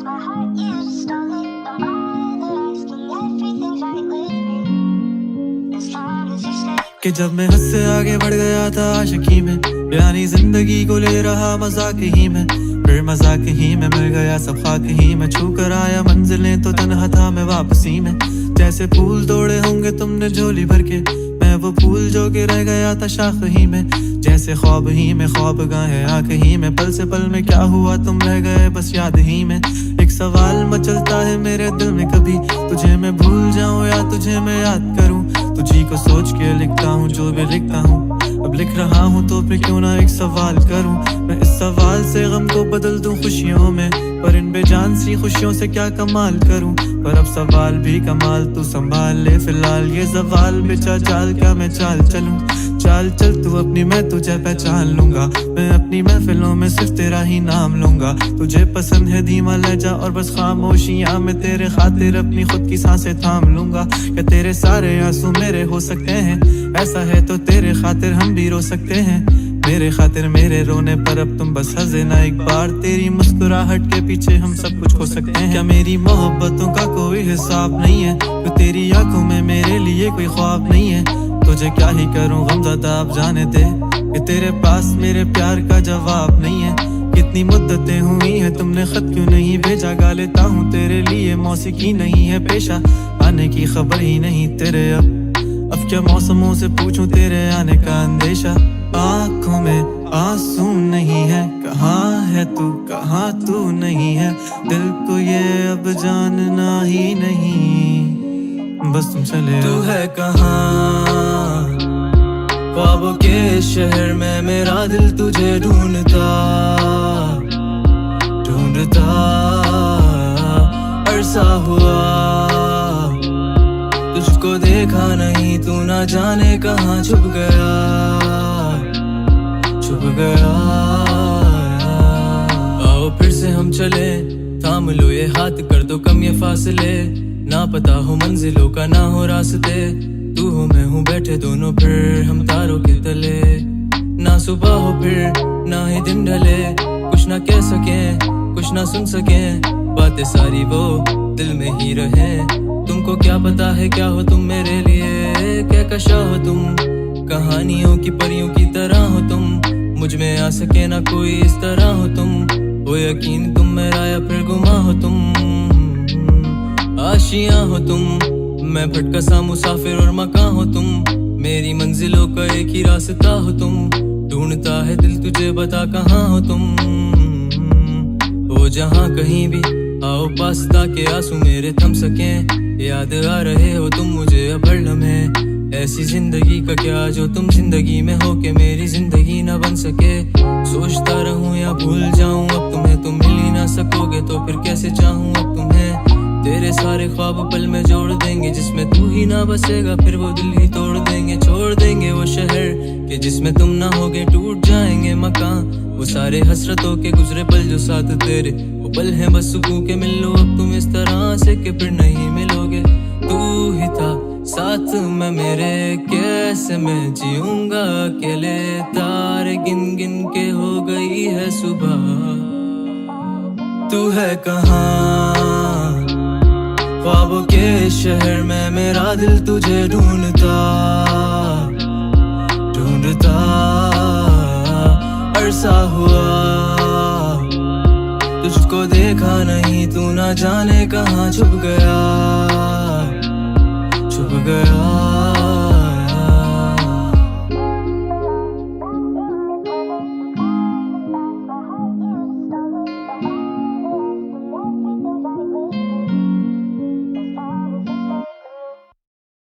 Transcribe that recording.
lost my heart, you just stole it. Don't bother asking, everything's right with me. As long as you stay. कि जब मैं हद से आगे बढ़ गया था आशिकी में, यानी जिंदगी को ले रहा मजाक ही में, फिर मजाक ही में मिल गया सब खाक ही में, छू कर आया मंजिलें तो तन्हा था मैं वापसी में। जैसे फूल तोड़े होंगे तुमने झोली भर के, मैं वो फूल जो कि रह गया था शाख ही में। जैसे ख्वाब ही में ख्वाब गाहे आँख ही में, पल से पल में क्या हुआ तुम रह गए बस याद ही में। एक सवाल मचलता है मेरे दिल में, कभी तुझे मैं भूल जाऊं या तुझे मैं याद करूं। तुझी को सोच के लिखता हूँ जो भी लिखता हूँ, अब लिख रहा हूँ तो फिर क्यों ना एक सवाल करूं। मैं इस सवाल से गम को बदल दूं खुशियों में, पर इन बेजान सी खुशियों से क्या कमाल करूं। पर अब सवाल भी कमाल तू संभाल ले फिलहाल, ये सवाल बेचा चाल क्या मैं चाल चलूं। चाल चल तू अपनी, मैं तुझे पहचान लूंगा, मैं अपनी महफिलों में सिर्फ तेरा ही नाम लूंगा। तुझे पसंद है धीमा लहजा और बस खामोशियां, मैं तेरे खातिर अपनी खुद की सांसें थाम लूंगा। क्या तेरे सारे आंसू मेरे हो सकते हैं, ऐसा है तो तेरे खातिर हम भी रो सकते हैं। मेरे खातिर मेरे रोने पर अब तुम बस हंसे ना एक बार, तेरी मुस्कुराहट के पीछे हम सब कुछ खो सकते हैं। क्या मेरी मोहब्बतों का कोई हिसाब नहीं है, तो तेरी आंखों में मेरे लिए कोई ख्वाब नहीं है। तुझे क्या ही करूं गमज़दा अब जाने दे, कि तेरे पास मेरे प्यार का जवाब नहीं है। कितनी मुद्दतें हुई हैं तुमने खत क्यों नहीं भेजा, गा लेता हूँ तेरे लिए मौसीकी नहीं है पेशा, आने की खबर ही नहीं तेरे। अब क्या मौसमों से पूछूं तेरे आने का अंदेशा। आँखों में आंसू नहीं है, कहाँ है तू कहाँ तू नहीं है, दिल को ये अब जानना ही नहीं, बस तुम चले। तू है कहाँ ख्वाबों के शहर में, मेरा दिल तुझे ढूंढता ढूंढता अरसा हुआ, तुझको देखा नहीं तू ना जाने कहाँ छुप गया छुप गया। आओ फिर से हम चले, थाम लो ये हाथ कर दो कम ये फासले, ना पता हो मंजिलों का ना हो रास्ते, तू हो मैं हूँ बैठे दोनों फिर हम तारों के तले। ना सुबह हो फिर ना ही दिन ढले, कुछ ना कह सके कुछ ना सुन सके, बातें सारी वो दिल में ही रहे। तुमको क्या पता है क्या हो तुम मेरे लिए, क्या कशा हो तुम कहानियों की परियों की तरह हो तुम, मुझ में आ सके ना कोई इस तरह हो तुम। हो यकीन तुम मेरा या फिर गुमा हो तुम, आशियां हो तुम, मैं भटका सा मुसाफिर और मकान हो तुम, मेरी मंजिलों का एक ही रास्ता हो तुम। ढूंढता है दिल तुझे बता कहाँ हो तुम, हो जहाँ कहीं भी आओ पास ताकि आंसू मेरे थम सके। याद आ रहे हो तुम मुझे अब हर लम्हे, ऐसी जिंदगी का क्या जो तुम जिंदगी में हो के मेरी जिंदगी ना बन सके। सोचता रहूं या भूल जाऊं अब तुम्हें, तुम मिल ही ना सकोगे तो फिर कैसे चाहूं अब तुम्हें। तेरे सारे ख्वाब पल में जोड़ देंगे, जिसमें तू ही ना बसेगा फिर वो दिल ही तोड़ देंगे। छोड़ देंगे वो शहर के जिसमें तुम ना होगे, टूट जाएंगे मकान वो सारे हसरतों के गुजरे पल जो साथ तेरे, वो पल हैं बस सुकून के। मिल लो अब तुम इस तरह से कि फिर नहीं मिलोगे। तू ही था साथ में मेरे, कैसे मैं जीऊंगा अकेले, तारे गिन गिन के हो गई है सुबह। तू है कहाँ ख्वाबों के शहर में, मेरा दिल तुझे ढूंढता ढूंढता अरसा हुआ, तुझको देखा नहीं तू ना जाने कहाँ छुप गया छुप गया।